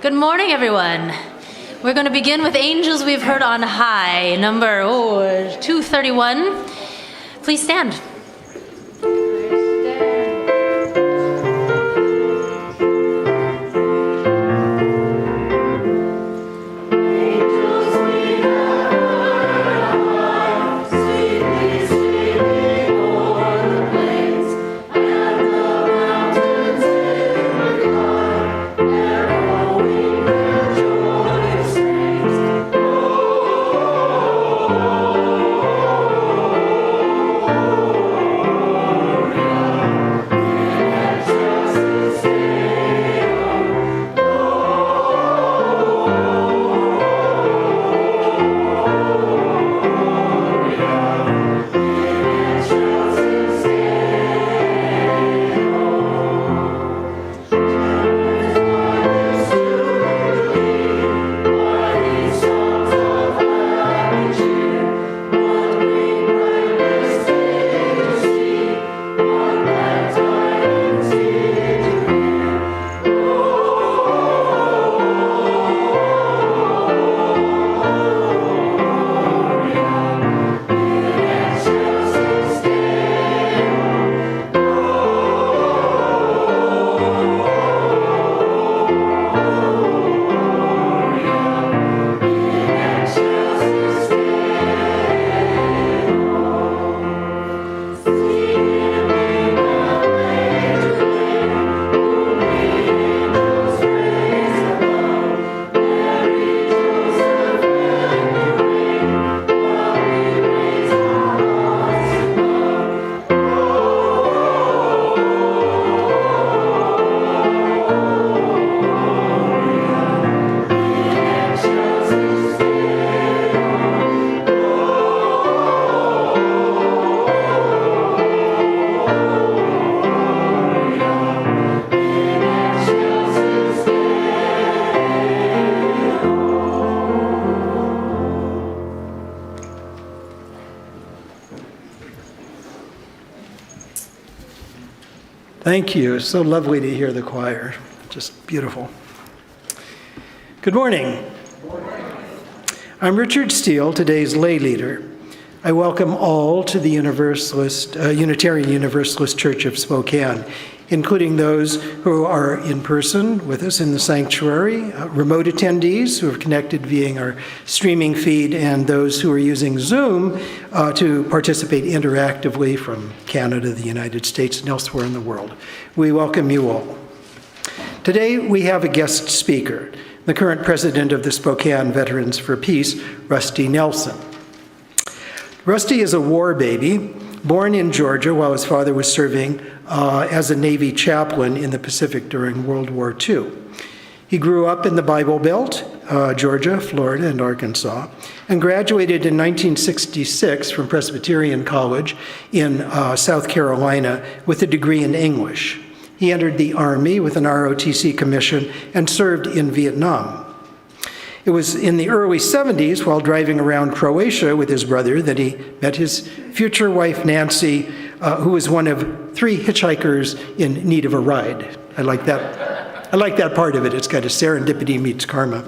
Good morning, everyone. We're going to begin with Angels We've Heard on High, number 231. Please stand. Thank you. It's so lovely to hear the choir. Just beautiful. Good morning. I'm Richard Steele, today's lay leader. I welcome all to the Unitarian Universalist Church of Spokane, including those who are in person with us in the sanctuary, remote attendees who have connected via our streaming feed, and those who are using Zoom to participate interactively from Canada, the United States, and elsewhere in the world. We welcome you all. Today we have a guest speaker, the current president of the Spokane Veterans for Peace, Rusty Nelson. Rusty is a war baby, born in Georgia while his father was serving as a Navy chaplain in the Pacific during World War II. He grew up in the Bible Belt, Georgia, Florida, and Arkansas, and graduated in 1966 from Presbyterian College in South Carolina with a degree in English. He entered the Army with an ROTC commission and served in Vietnam. It was in the early 70s, while driving around Croatia with his brother, that he met his future wife, Nancy, who was one of 3 hitchhikers in need of a ride. I like that part of it. It's kind of serendipity meets karma.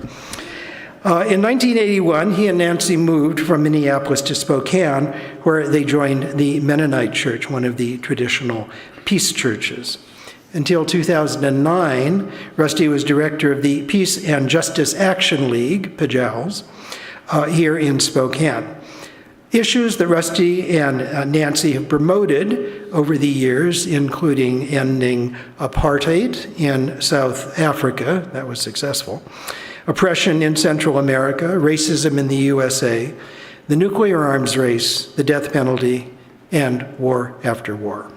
In 1981, he and Nancy moved from Minneapolis to Spokane, where they joined the Mennonite Church, one of the traditional peace churches. Until 2009, Rusty was director of the Peace and Justice Action League, PJALS, here in Spokane. Issues that Rusty and Nancy have promoted over the years, including ending apartheid in South Africa, that was successful, oppression in Central America, racism in the USA, the nuclear arms race, the death penalty, and war after war.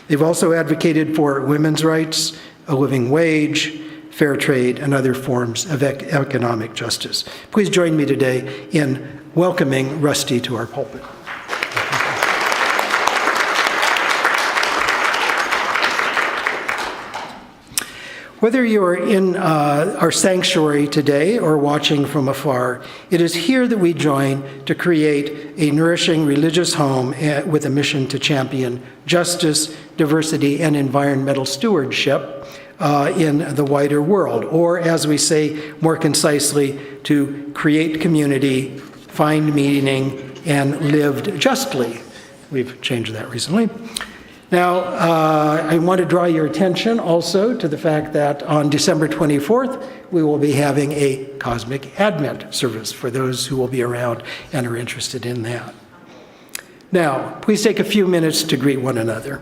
They've also advocated for women's rights, a living wage, fair trade, and other forms of economic justice. Please join me today in welcoming Rusty to our pulpit. Whether you're in our sanctuary today or watching from afar, it is here that we join to create a nourishing religious home with a mission to champion justice, diversity, and environmental stewardship in the wider world, or as we say more concisely, to create community, find meaning, and lived justly. We've changed that recently. Now, I want to draw your attention also to the fact that on December 24th, we will be having a Cosmic Advent service for those who will be around and are interested in that. Now, please take a few minutes to greet one another.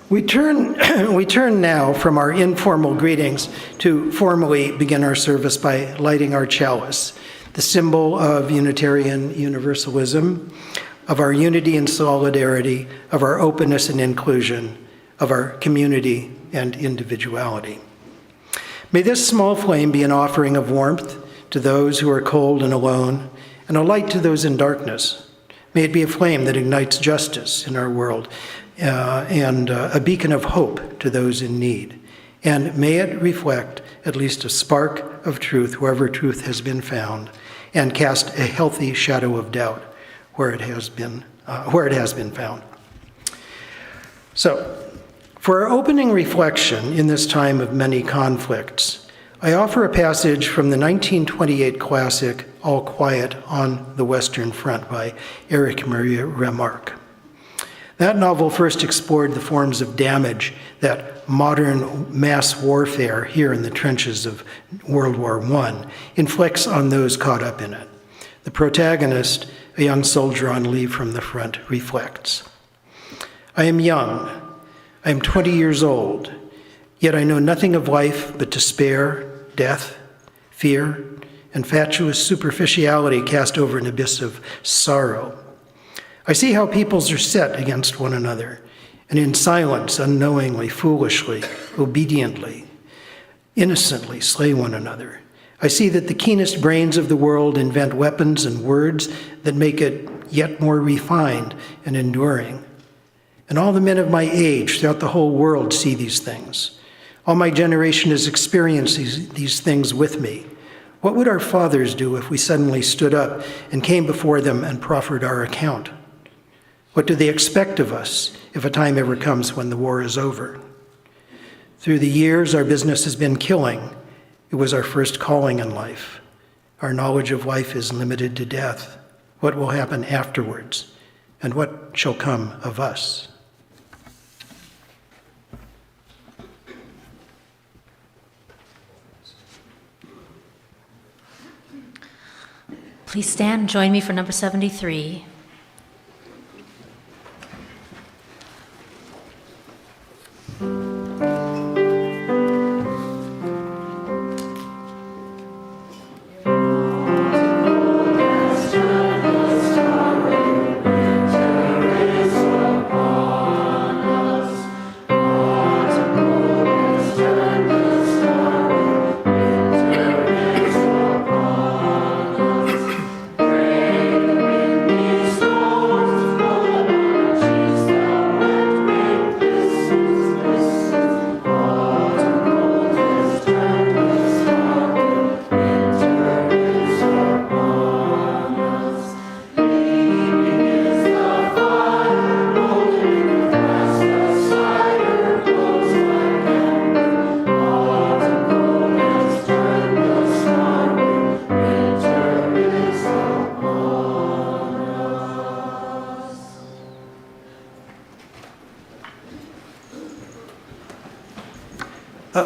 We turn now from our informal greetings to formally begin our service by lighting our chalice, the symbol of Unitarian Universalism, of our unity and solidarity, of our openness and inclusion, of our community and individuality. May this small flame be an offering of warmth to those who are cold and alone, and a light to those in darkness. May it be a flame that ignites justice in our world, and a beacon of hope to those in need. and may it reflect at least a spark of truth wherever truth has been found, and cast a healthy shadow of doubt where it has been found. So, for our opening reflection in this time of many conflicts, I offer a passage from the 1928 classic All Quiet on the Western Front by Erich Maria Remarque. That novel first explored the forms of damage that modern mass warfare here in the trenches of World War I inflicts on those caught up in it. The protagonist, a young soldier on leave from the front, reflects. I am young. I am 20 years old, yet I know nothing of life but despair, death, fear, and fatuous superficiality cast over an abyss of sorrow. I see how peoples are set against one another, and in silence, unknowingly, foolishly, obediently, innocently slay one another. I see that the keenest brains of the world invent weapons and words that make it yet more refined and enduring. And all the men of my age throughout the whole world see these things. All my generation has experienced these things with me. What would our fathers do if we suddenly stood up and came before them and proffered our account? What do they expect of us if a time ever comes when the war is over? Through the years, our business has been killing. It was our first calling in life. Our knowledge of life is limited to death. What will happen afterwards? And what shall come of us? Please stand, join me for number 73.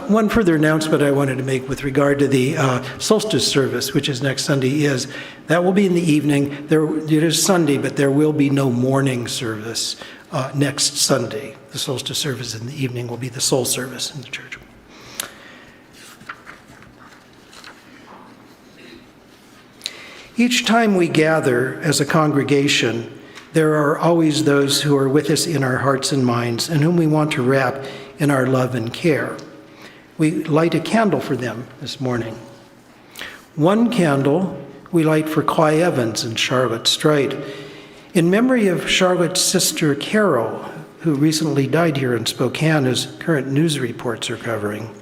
One further announcement I wanted to make with regard to the solstice service, which is next Sunday, is that will be in the evening. It is Sunday, but there will be no morning service next Sunday. The solstice service in the evening will be the soul service in the church. Each time we gather as a congregation, there are always those who are with us in our hearts and minds and whom we want to wrap in our love and care. We light a candle for them this morning. One candle we light for Clay Evans and Charlotte Strite, in memory of Charlotte's sister Carol, who recently died here in Spokane, as current news reports are covering.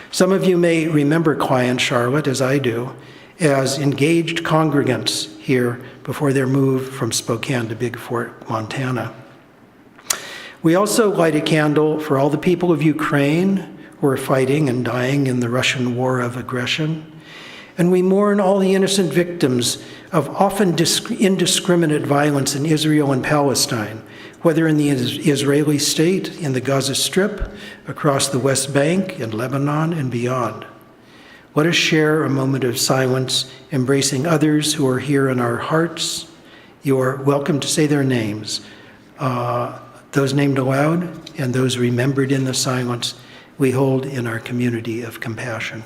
Some of you may remember Clay and Charlotte, as I do, as engaged congregants here before their move from Spokane to Big Fort, Montana. We also light a candle for all the people of Ukraine who are fighting and dying in the Russian war of aggression. And we mourn all the innocent victims of often indiscriminate violence in Israel and Palestine, whether in the Israeli state, in the Gaza Strip, across the West Bank, in Lebanon, and beyond. Let us share a moment of silence, embracing others who are here in our hearts. You are welcome to say their names, those named aloud and those remembered in the silence we hold in our community of compassion.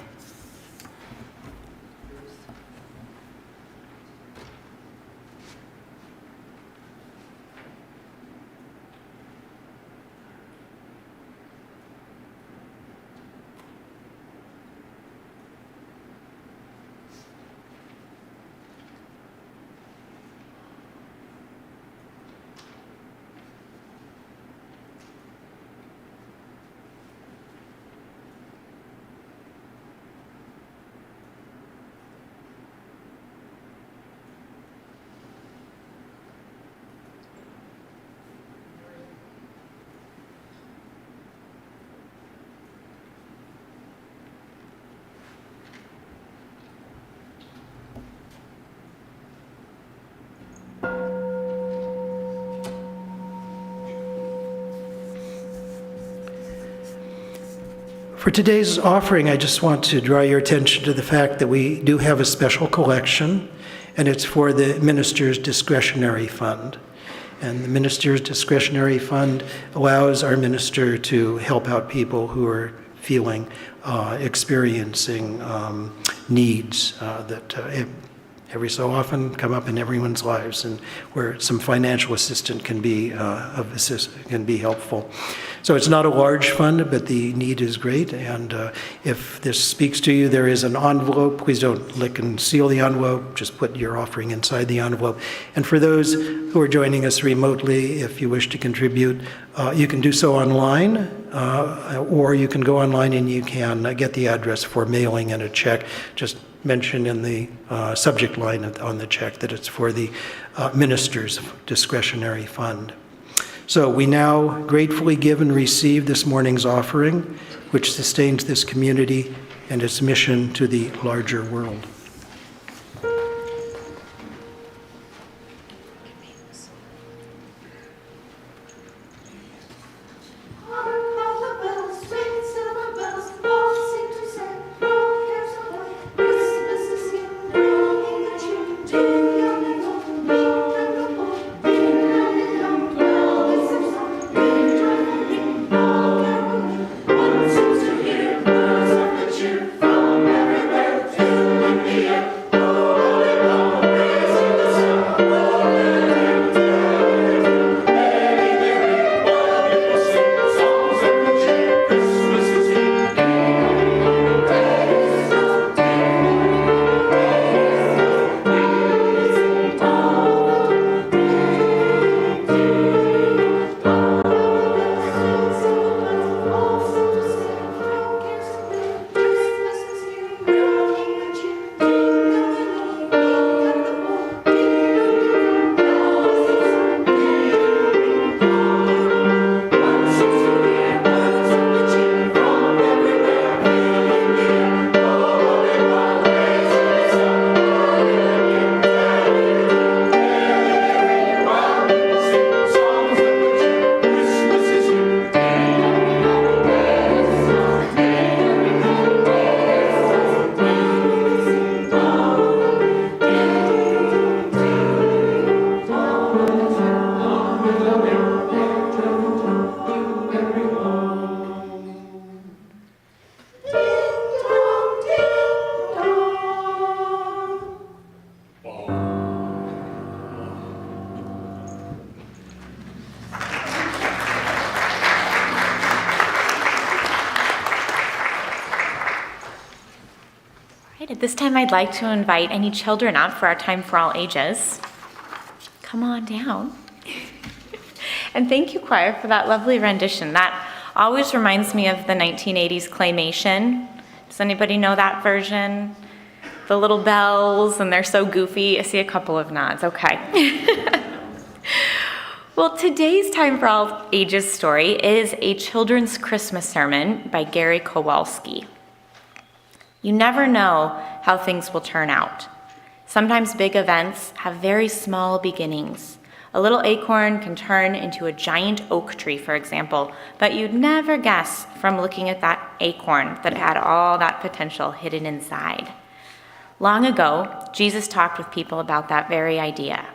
For today's offering, I just want to draw your attention to the fact that we do have a special collection, and it's for the minister's discretionary fund. And the minister's discretionary fund allows our minister to help out people who are experiencing needs that every so often come up in everyone's lives, and where some financial assistance can be helpful. So it's not a large fund, but the need is great. And if this speaks to you, there is an envelope. Please don't lick and seal the envelope. Just put your offering inside the envelope. And for those who are joining us remotely, if you wish to contribute, you can do so online, or you can go online and you can get the address for mailing and a check. Just mention in the subject line on the check that it's for the minister's discretionary fund. So we now gratefully give and receive this morning's offering, which sustains this community and its mission to the larger world. At this time, I'd like to invite any children up for our time for all ages. Come on down. And thank you, choir, for that lovely rendition. That always reminds me of the 1980s claymation. Does anybody know that version? The little bells, and they're so goofy. I see a couple of nods. Okay. Well, today's Time for All Ages story is a children's Christmas sermon by Gary Kowalski. You never know how things will turn out. Sometimes big events have very small beginnings. A little acorn can turn into a giant oak tree, for example, but you'd never guess from looking at that acorn that it had all that potential hidden inside. Long ago, Jesus talked with people about that very idea.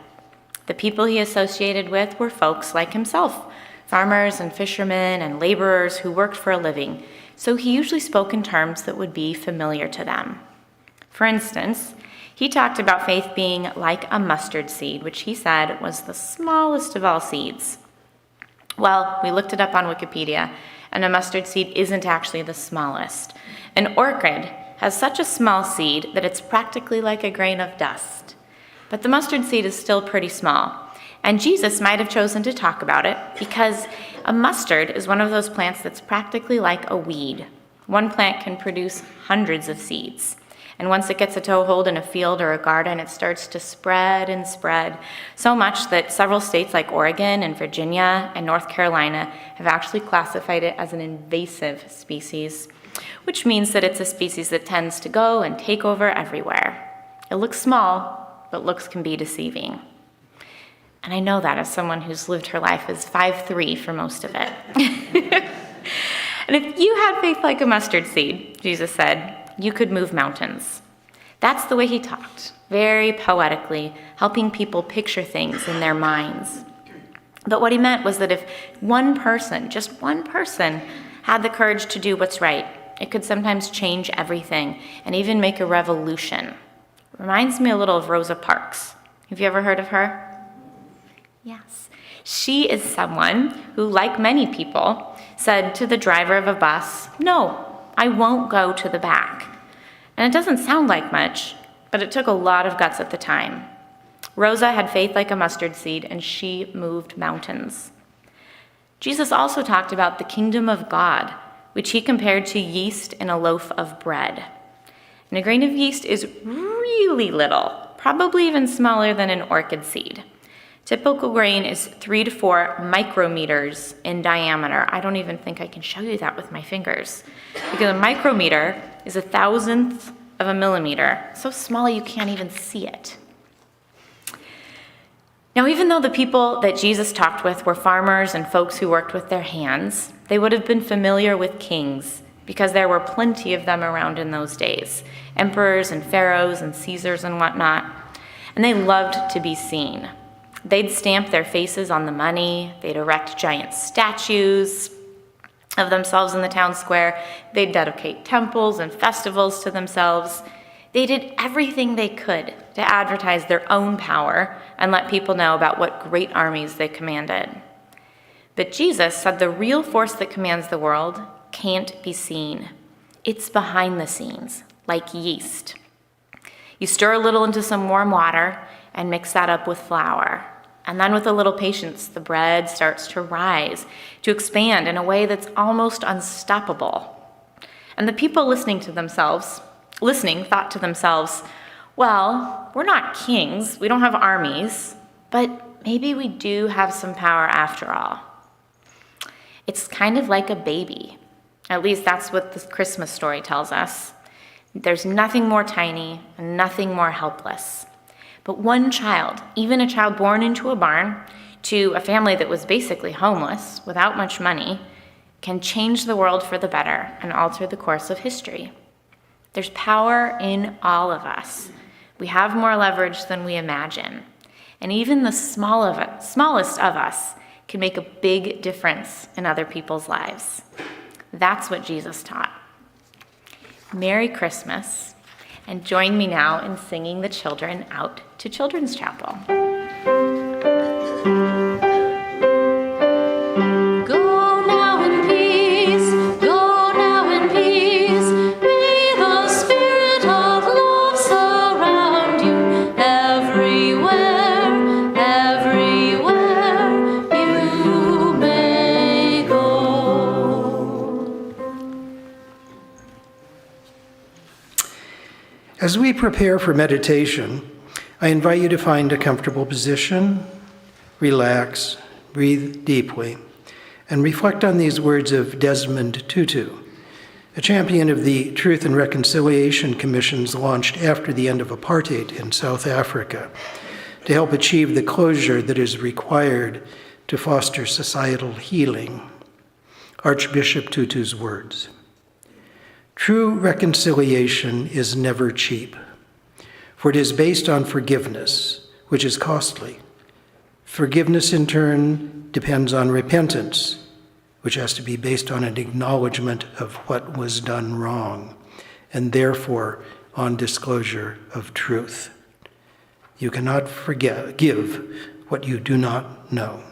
The people he associated with were folks like himself, farmers and fishermen and laborers who worked for a living, so he usually spoke in terms that would be familiar to them. For instance, he talked about faith being like a mustard seed, which he said was the smallest of all seeds. Well, we looked it up on Wikipedia, and a mustard seed isn't actually the smallest. An orchid has such a small seed that it's practically like a grain of dust. But the mustard seed is still pretty small, and Jesus might have chosen to talk about it because a mustard is one of those plants that's practically like a weed. One plant can produce hundreds of seeds. And once it gets a toehold in a field or a garden, it starts to spread and spread, so much that several states like Oregon and Virginia and North Carolina have actually classified it as an invasive species, which means that it's a species that tends to go and take over everywhere. It looks small, but looks can be deceiving. And I know that as someone who's lived her life as 5'3" for most of it. And if you had faith like a mustard seed, Jesus said, you could move mountains. That's the way he talked, very poetically, helping people picture things in their minds. But what he meant was that if one person, just one person, had the courage to do what's right, it could sometimes change everything and even make a revolution. Reminds me a little of Rosa Parks. Have you ever heard of her? Yes. She is someone who, like many people, said to the driver of a bus, "No, I won't go to the back." And it doesn't sound like much, but it took a lot of guts at the time. Rosa had faith like a mustard seed, and she moved mountains. Jesus also talked about the kingdom of God, which he compared to yeast in a loaf of bread. And a grain of yeast is really little, probably even smaller than an orchid seed. Typical grain is 3 to 4 micrometers in diameter. I don't even think I can show you that with my fingers, because a micrometer is 1,000th of a millimeter, so small you can't even see it. Now, even though the people that Jesus talked with were farmers and folks who worked with their hands, they would have been familiar with kings because there were plenty of them around in those days, emperors and pharaohs and Caesars and whatnot, and they loved to be seen. They'd stamp their faces on the money, they'd erect giant statues of themselves in the town square, they'd dedicate temples and festivals to themselves. They did everything they could to advertise their own power and let people know about what great armies they commanded. But Jesus said the real force that commands the world can't be seen. It's behind the scenes, like yeast. You stir a little into some warm water and mix that up with flour. And then with a little patience, the bread starts to rise, to expand in a way that's almost unstoppable. And the people listening thought to themselves, well, we're not kings, we don't have armies, but maybe we do have some power after all. It's kind of like a baby. At least that's what the Christmas story tells us. There's nothing more tiny and nothing more helpless. But one child, even a child born into a barn, to a family that was basically homeless, without much money, can change the world for the better and alter the course of history. There's power in all of us. We have more leverage than we imagine. And even the smallest of us can make a big difference in other people's lives. That's what Jesus taught. Merry Christmas, and join me now in singing the children out to Children's Chapel. Go now in peace, go now in peace. May the spirit of love surround you everywhere, everywhere you may go. As we prepare for meditation, I invite you to find a comfortable position, relax, breathe deeply, and reflect on these words of Desmond Tutu, a champion of the Truth and Reconciliation Commissions launched after the end of apartheid in South Africa to help achieve the closure that is required to foster societal healing. Archbishop Tutu's words: "True reconciliation is never cheap, for it is based on forgiveness, which is costly. Forgiveness, in turn, depends on repentance, which has to be based on an acknowledgement of what was done wrong, and therefore on disclosure of truth. You cannot give what you do not know."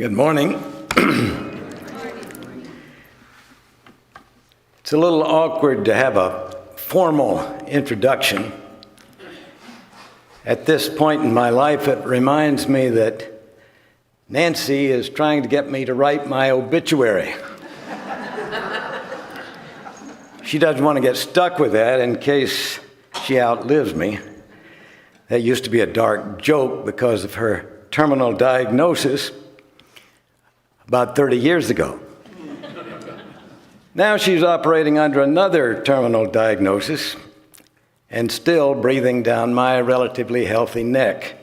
Good morning. It's a little awkward to have a formal introduction. At this point in my life, it reminds me that Nancy is trying to get me to write my obituary. She doesn't want to get stuck with that in case she outlives me. That used to be a dark joke because of her terminal diagnosis about 30 years ago. Now she's operating under another terminal diagnosis and still breathing down my relatively healthy neck.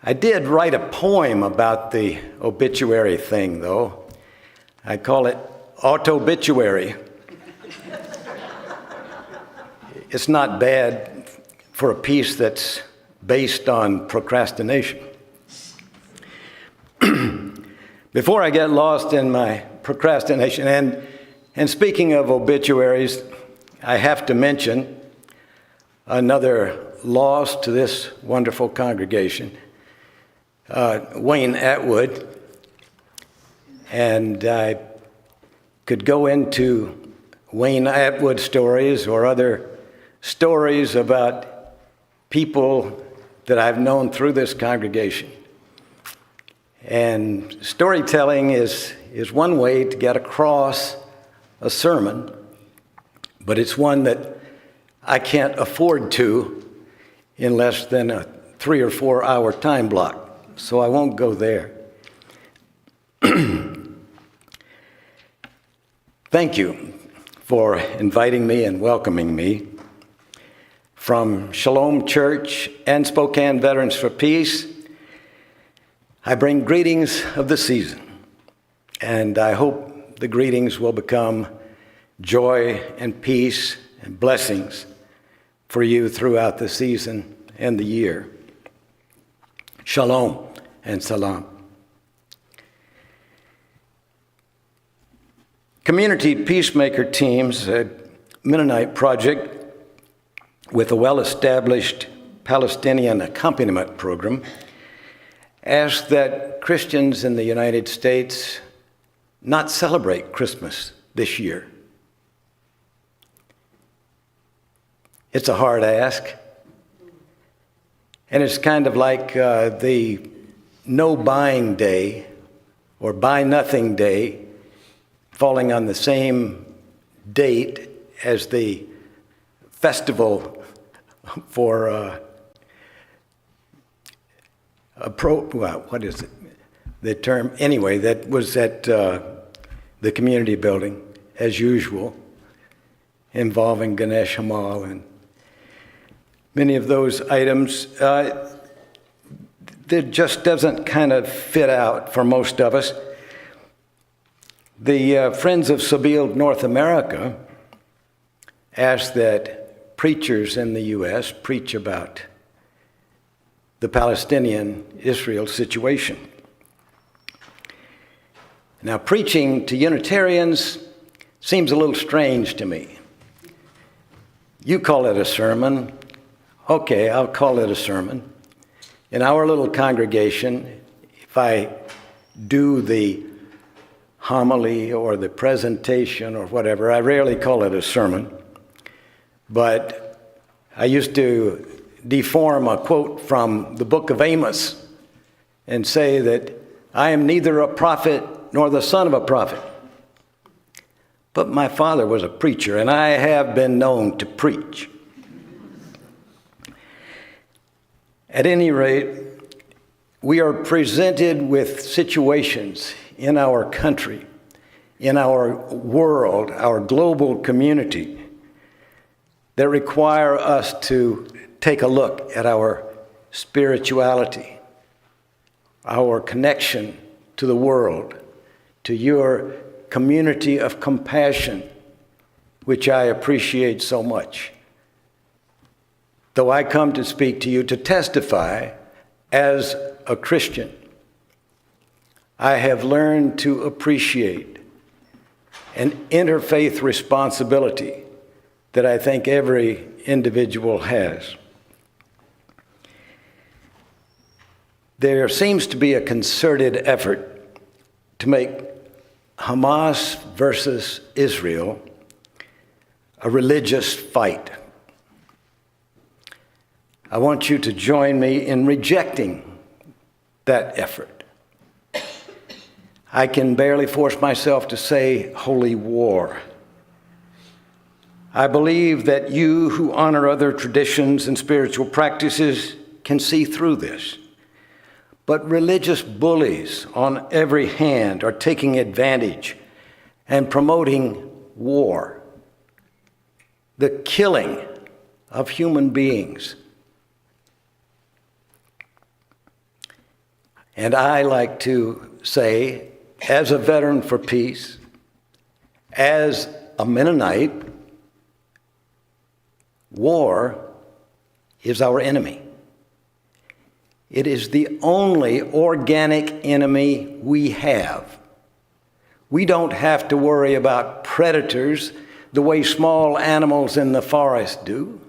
I did write a poem about the obituary thing, though. I call it autobituary. It's not bad for a piece that's based on procrastination. Before I get lost in my procrastination, and speaking of obituaries, I have to mention another loss to this wonderful congregation, Wayne Atwood. And I could go into Wayne Atwood stories or other stories about people that I've known through this congregation. And storytelling is one way to get across a sermon, but it's one that I can't afford to in less than a 3 or 4 hour time block, so I won't go there. Thank you for inviting me and welcoming me. From Shalom Church and Spokane Veterans for Peace, I bring greetings of the season, and I hope the greetings will become joy and peace and blessings for you throughout the season and the year. Shalom and salam. Community peacemaker teams, a Mennonite project with a well-established Palestinian accompaniment program, asked that Christians in the United States not celebrate Christmas this year. It's a hard ask, and it's kind of like the no buying day or buy nothing day falling on the same date as the festival for what is it? The term, anyway, that was at the community building, as usual, involving Ganesh Hamal and many of those items. That just doesn't kind of fit out for most of us. The Friends of Sabeel North America asked that preachers in the U.S. preach about the Palestinian-Israel situation. Now, preaching to Unitarians seems a little strange to me. You call it a sermon. Okay, I'll call it a sermon. In our little congregation, if I do the homily or the presentation or whatever, I rarely call it a sermon. But I used to deform a quote from the book of Amos and say that I am neither a prophet nor the son of a prophet. But my father was a preacher, and I have been known to preach. At any rate, we are presented with situations in our country, in our world, our global community, that require us to take a look at our spirituality, our connection to the world, to your community of compassion, which I appreciate so much. Though I come to speak to you to testify as a Christian, I have learned to appreciate an interfaith responsibility that I think every individual has. there seems to be a concerted effort to make Hamas versus Israel a religious fight. I want you to join me in rejecting that effort. I can barely force myself to say holy war. I believe that you who honor other traditions and spiritual practices can see through this. But religious bullies on every hand are taking advantage and promoting war, the killing of human beings. And I like to say, as a veteran for peace, as a Mennonite, war is our enemy. It is the only organic enemy we have. We don't have to worry about predators the way small animals in the forest do.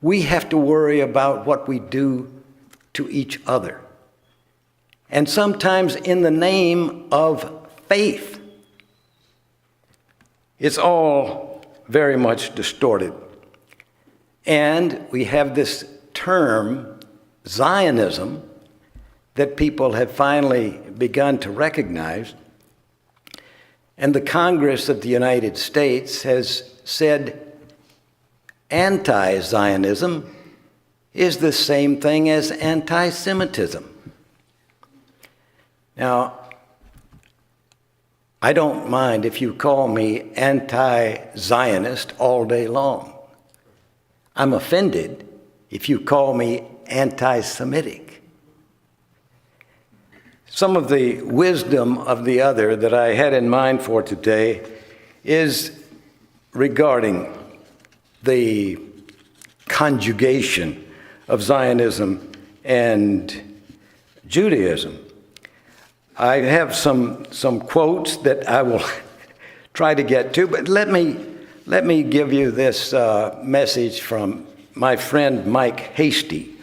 We have to worry about what we do to each other. And sometimes in the name of faith. It's all very much distorted. And we have this term, Zionism, that people have finally begun to recognize. And the Congress of the United States has said anti-Zionism is the same thing as anti-Semitism. Now, I don't mind if you call me anti-Zionist all day long. I'm offended if you call me anti-Semitic. Some of the wisdom of the other that I had in mind for today is regarding the conjugation of Zionism and Judaism. I have some quotes that I will try to get to, but let me give you this message from my friend Mike Hasty,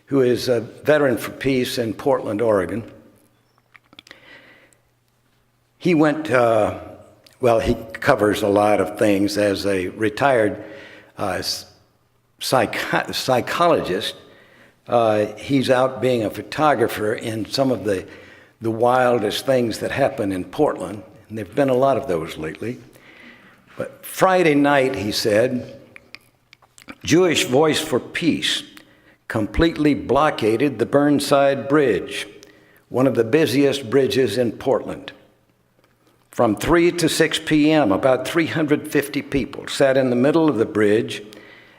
who is a veteran for peace in Portland, Oregon. He went, he covers a lot of things as a retired psychologist. He's out being a photographer in some of the wildest things that happen in Portland, and there have been a lot of those lately. But Friday night, he said, Jewish Voice for Peace completely blockaded the Burnside Bridge, one of the busiest bridges in Portland. From 3 to 6 p.m., about 350 people sat in the middle of the bridge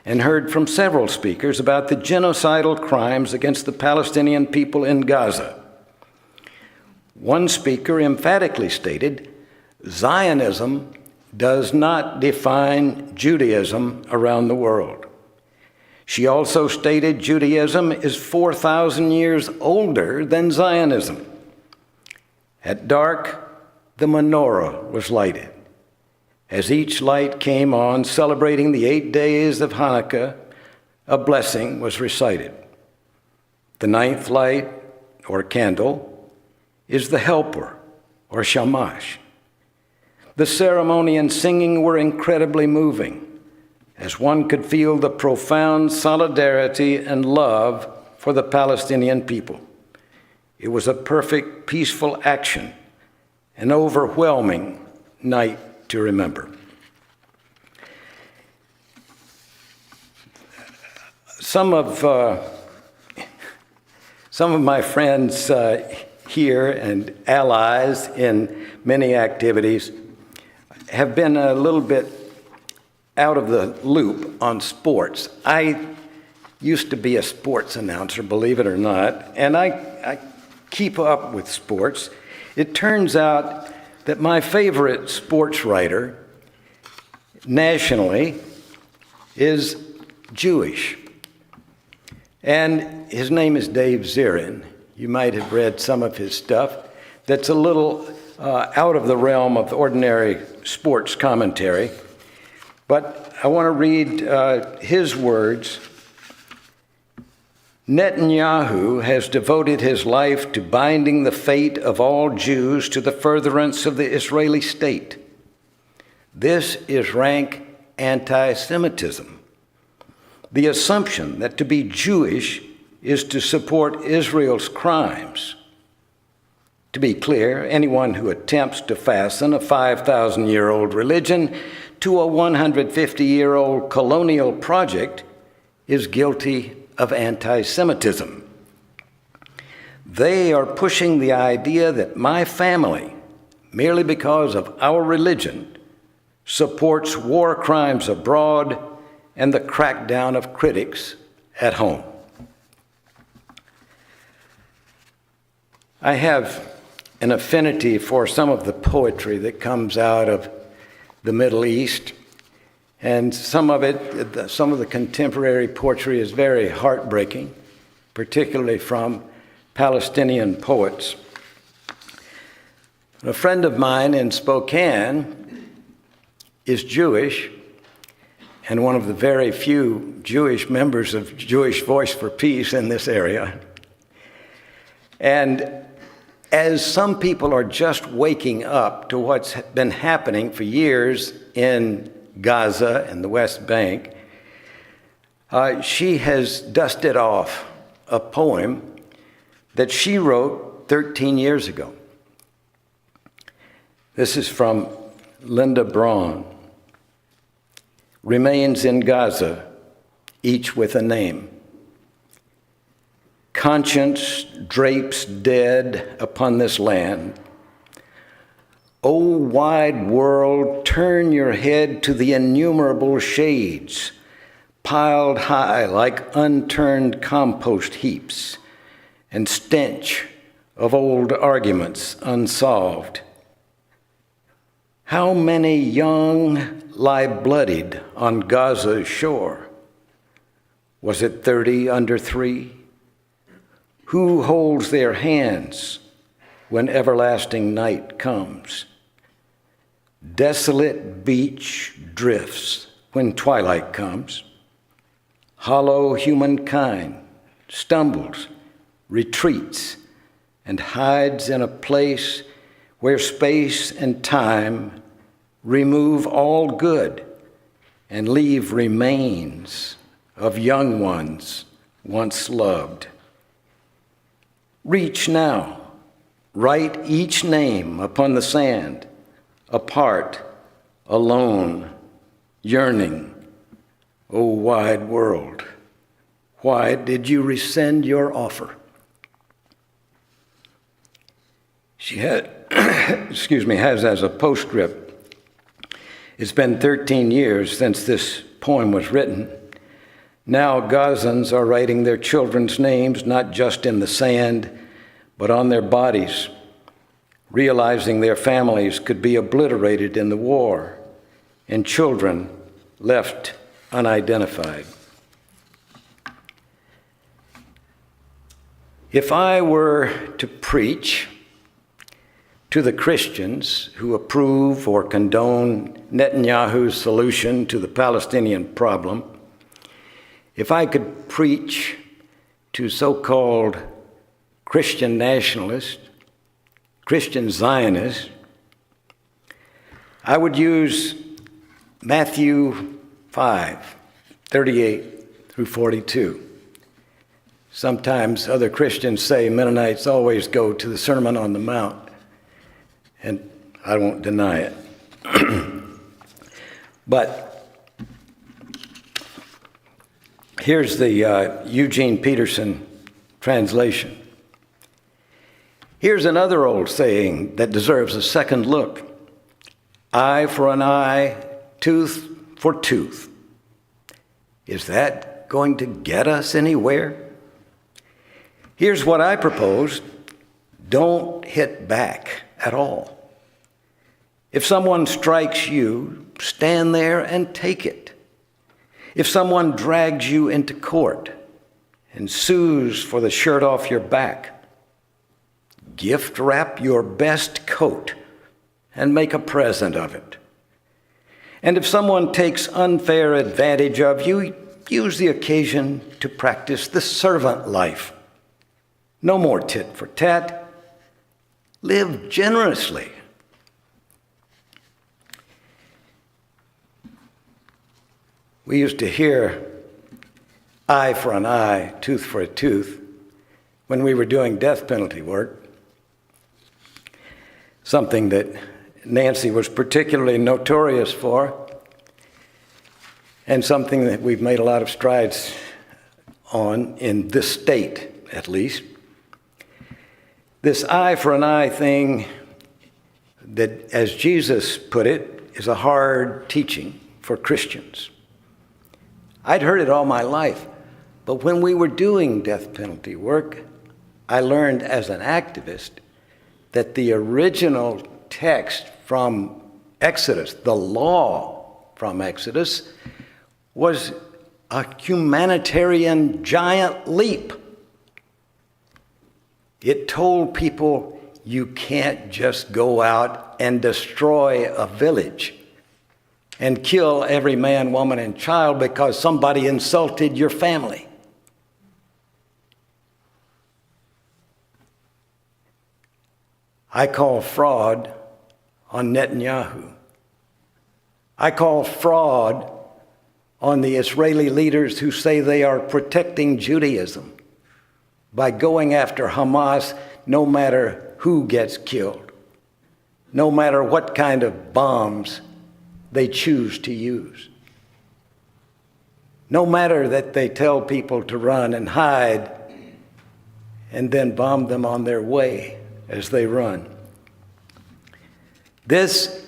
and heard from several speakers about the genocidal crimes against the Palestinian people in Gaza. One speaker emphatically stated, Zionism does not define Judaism around the world. She also stated Judaism is 4,000 years older than Zionism. At dark, the menorah was lighted. As each light came on, celebrating the 8 days of Hanukkah, a blessing was recited. The 9th light, or candle, is the helper, or shamash. The ceremony and singing were incredibly moving, as one could feel the profound solidarity and love for the Palestinian people. It was a perfect, peaceful action, an overwhelming night to remember. Some of my friends here and allies in many activities have been a little bit out of the loop on sports. I used to be a sports announcer, believe it or not, and I keep up with sports. It turns out that my favorite sports writer nationally is Jewish, and his name is Dave Zirin. You might have read some of his stuff that's a little out of the realm of ordinary sports commentary. But I want to read his words Netanyahu has devoted his life to binding the fate of all Jews to the furtherance of the Israeli state. This is rank anti-Semitism. The assumption that to be Jewish is to support Israel's crimes. To be clear, anyone who attempts to fasten a 5,000-year-old religion to a 150-year-old colonial project is guilty of anti-Semitism. They are pushing the idea that my family, merely because of our religion, supports war crimes abroad and the crackdown of critics at home. I have an affinity for some of the poetry that comes out of the Middle East. And some of the contemporary poetry is very heartbreaking, particularly from Palestinian poets. A friend of mine in Spokane is Jewish, and one of the very few Jewish members of Jewish Voice for Peace in this area. And as some people are just waking up to what's been happening for years in Gaza and the West Bank, she has dusted off a poem that she wrote 13 years ago. This is from Linda Braun. Remains in Gaza, each with a name. Conscience drapes dead upon this land. O wide world, turn your head to the innumerable shades, piled high like unturned compost heaps, and stench of old arguments unsolved. How many young lie bloodied on Gaza's shore? Was it 30 under 3? Who holds their hands when everlasting night comes? Desolate beach drifts when twilight comes. Hollow humankind stumbles, retreats, and hides in a place where space and time remove all good and leave remains of young ones once loved. Reach now, write each name upon the sand, apart, alone, yearning. O wide world, why did you rescind your offer? She had, has as a postscript, it's been 13 years since this poem was written. Now Gazans are writing their children's names not just in the sand, but on their bodies, realizing their families could be obliterated in the war and children left unidentified. If I were to preach to the Christians who approve or condone Netanyahu's solution to the Palestinian problem, if I could preach to so-called Christian nationalists, Christian Zionists, I would use Matthew 5:38 through 42. Sometimes other Christians say Mennonites always go to the Sermon on the Mount, and I won't deny it. But here's the Eugene Peterson translation. Here's another old saying that deserves a second look. Eye for an eye, tooth for tooth. Is that going to get us anywhere? Here's what I propose. Don't hit back at all. If someone strikes you, stand there and take it. If someone drags you into court and sues for the shirt off your back, gift wrap your best coat and make a present of it. And if someone takes unfair advantage of you, use the occasion to practice the servant life. No more tit for tat. Live generously. We used to hear eye for an eye, tooth for a tooth when we were doing death penalty work, something that Nancy was particularly notorious for, and something that we've made a lot of strides on in this state, at least. This eye for an eye thing that, as Jesus put it, is a hard teaching for Christians. I'd heard it all my life, but when we were doing death penalty work, I learned as an activist that the original text from Exodus, the law from Exodus, was a humanitarian giant leap. It told people you can't just go out and destroy a village and kill every man, woman, and child because somebody insulted your family. I call fraud on Netanyahu. I call fraud on the Israeli leaders who say they are protecting Judaism by going after Hamas no matter who gets killed, no matter what kind of bombs they choose to use. No matter that they tell people to run and hide and then bomb them on their way as they run. This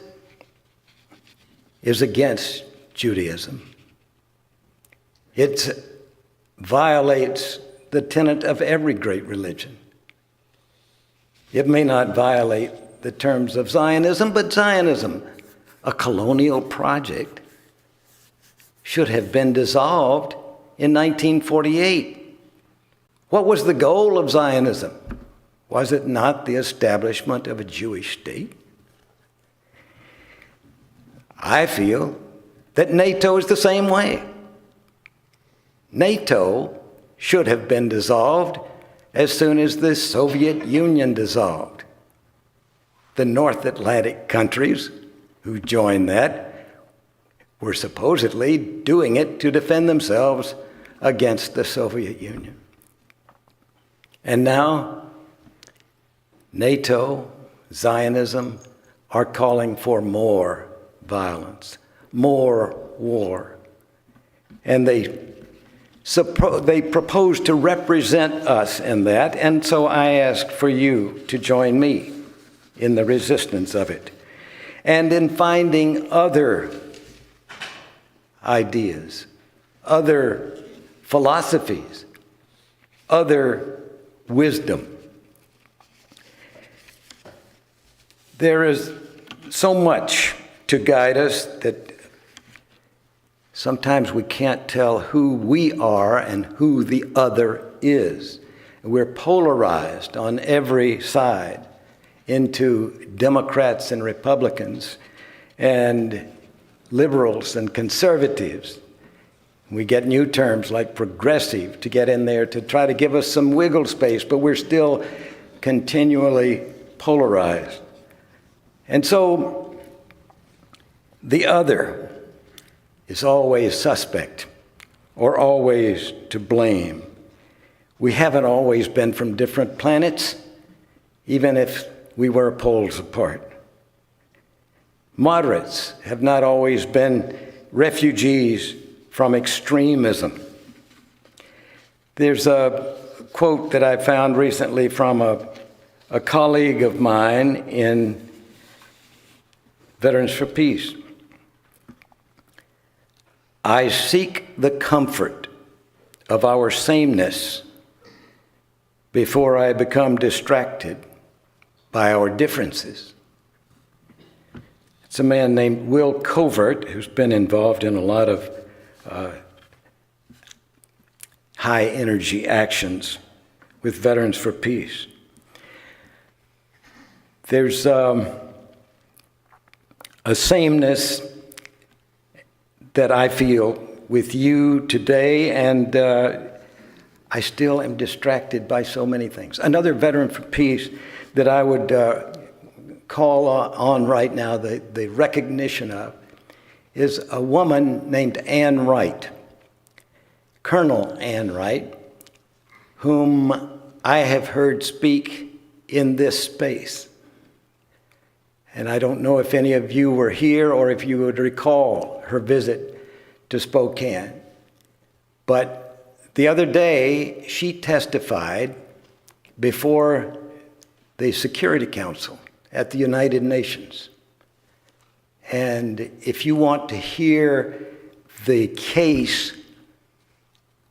is against Judaism. It violates the tenet of every great religion. It may not violate the terms of Zionism, but Zionism, a colonial project, should have been dissolved in 1948. What was the goal of Zionism? Was it not the establishment of a Jewish state? I feel that NATO is the same way. NATO should have been dissolved as soon as the Soviet Union dissolved. The North Atlantic countries who joined that were supposedly doing it to defend themselves against the Soviet Union. And now, NATO, Zionism are calling for more violence, more war. And they propose to represent us in that, and so I ask for you to join me in the resistance of it and in finding other ideas, other philosophies, other wisdom. There is so much to guide us that sometimes we can't tell who we are and who the other is. We're polarized on every side into Democrats and Republicans and liberals and conservatives. We get new terms like progressive to get in there to try to give us some wiggle space, but we're still continually polarized. And so the other is always suspect or always to blame. We haven't always been from different planets, even if we were poles apart. Moderates have not always been refugees from extremism. There's a quote that I found recently from a colleague of mine in Veterans for Peace. I seek the comfort of our sameness before I become distracted by our differences. It's a man named Will Covert who's been involved in a lot of high energy actions with Veterans for Peace. There's a sameness that I feel with you today, and I still am distracted by so many things. Another veteran for peace that I would call on right now, the recognition of, is a woman named Ann Wright, Colonel Ann Wright, whom I have heard speak in this space. And I don't know if any of you were here or if you would recall her visit to Spokane. But the other day, she testified before the Security Council at the United Nations. And if you want to hear the case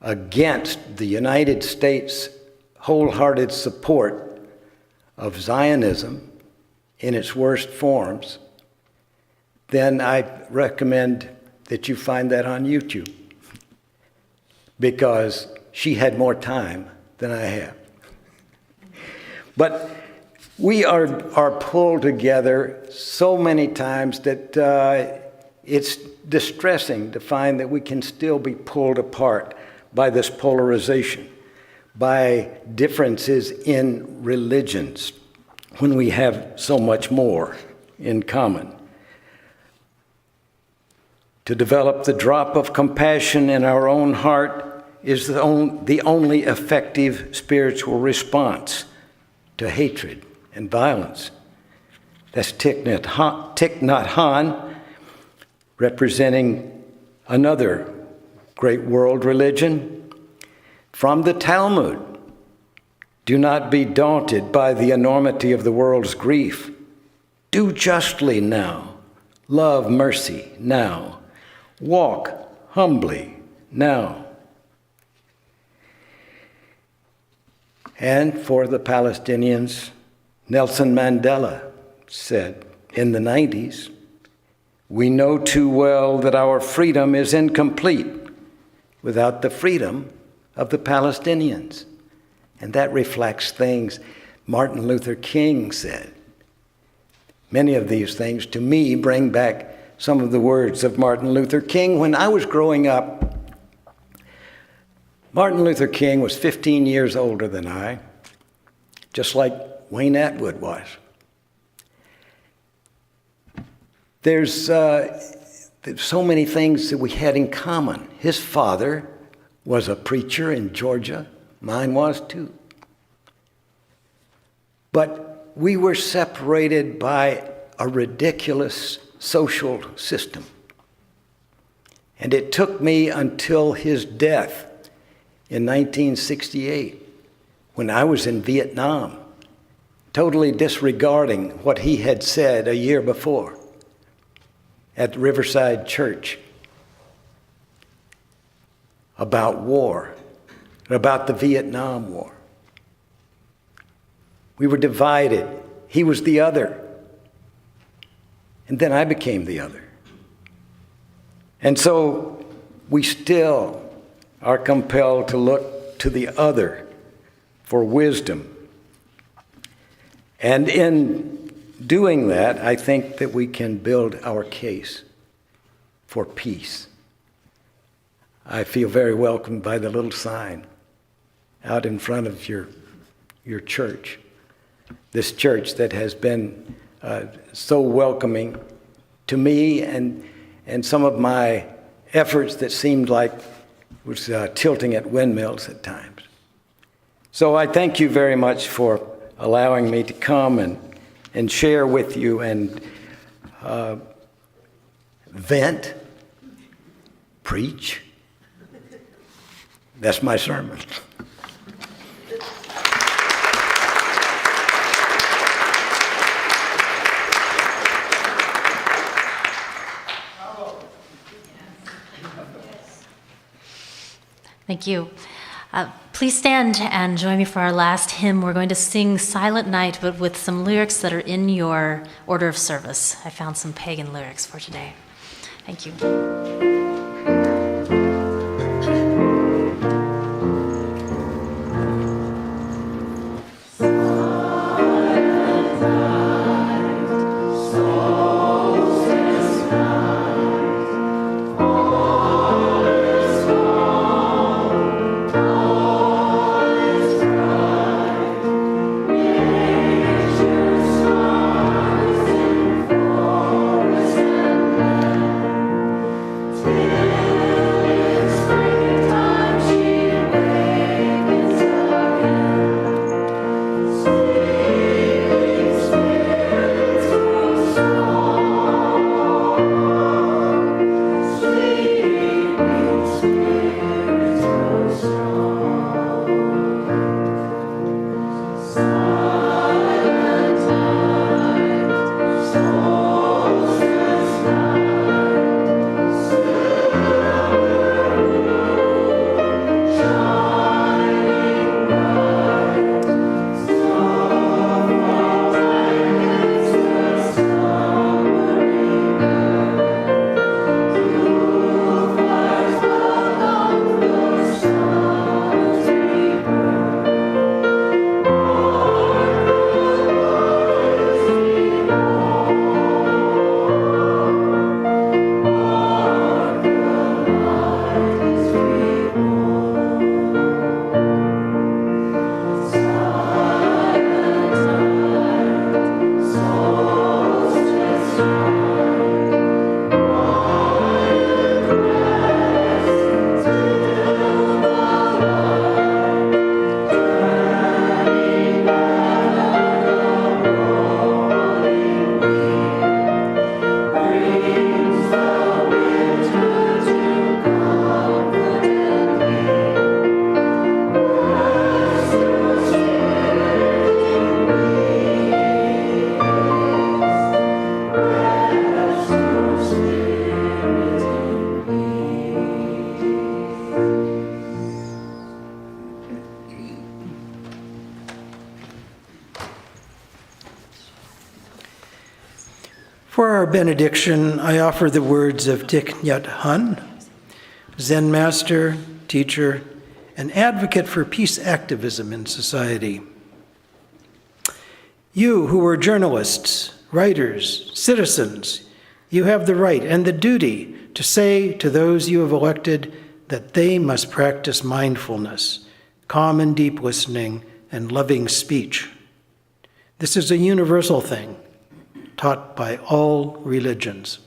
against the United States' wholehearted support of Zionism in its worst forms, then I recommend that you find that on YouTube, because she had more time than I have. But we are pulled together so many times that it's distressing to find that we can still be pulled apart by this polarization, by differences in religions, when we have so much more in common. To develop the drop of compassion in our own heart is the only effective spiritual response to hatred and violence. That's Thich Nhat Hanh, representing another great world religion. From the Talmud, do not be daunted by the enormity of the world's grief. Do justly now. Love mercy now. Walk humbly now. And for the Palestinians, Nelson Mandela said in the 90s, we know too well that our freedom is incomplete without the freedom of the Palestinians. And that reflects things Martin Luther King said. Many of these things, to me, bring back some of the words of Martin Luther King. When I was growing up, Martin Luther King was 15 years older than I, just like Wayne Atwood was. There's so many things that we had in common. His father was a preacher in Georgia. Mine was too. But we were separated by a ridiculous social system. And it took me until his death in 1968, when I was in Vietnam, totally disregarding what he had said a year before at Riverside Church about war, about the Vietnam War. We were divided. He was the other. And then I became the other. And so we still are compelled to look to the other for wisdom. And in doing that, I think that we can build our case for peace. I feel very welcomed by the little sign out in front of your church. This church that has been so welcoming to me and some of my efforts that seemed like was tilting at windmills at times. So I thank you very much for allowing me to come and share with you and vent, preach. That's my sermon. Thank you. Please stand and join me for our last hymn. We're going to sing Silent Night, but with some lyrics that are in your order of service. I found some pagan lyrics for today. Thank you. Silent night, For our benediction, I offer the words of Thich Nhat Hanh, Zen master, teacher, and advocate for peace activism in society. You who are journalists, writers, citizens, you have the right and the duty to say to those you have elected that they must practice mindfulness, calm and deep listening, and loving speech. This is a universal thing, taught by all religions.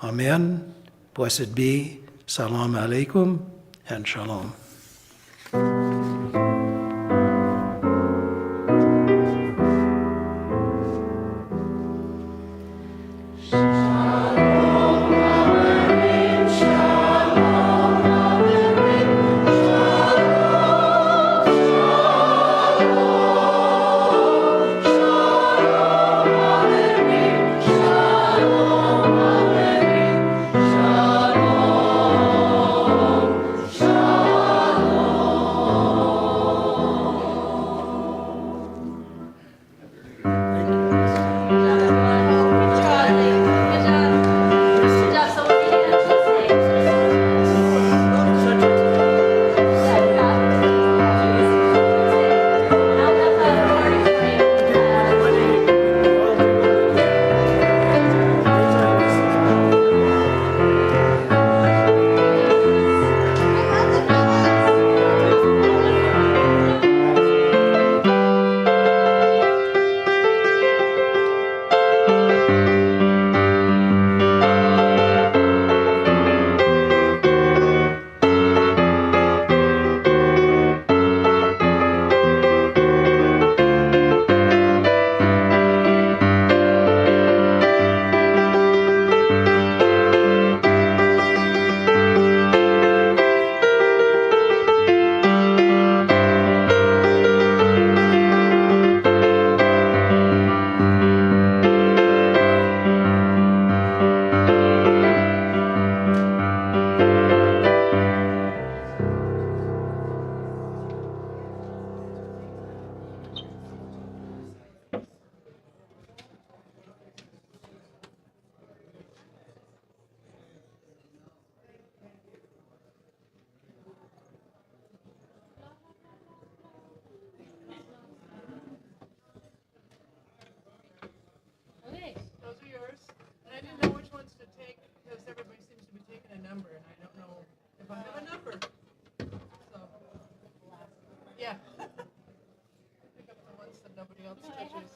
Amen. Blessed be. Salam alaikum and shalom. Those are yours. And I didn't know which ones to take because everybody seems to be taking a number, and I don't know if I have a number. So, yeah. Pick up the ones that nobody else touches.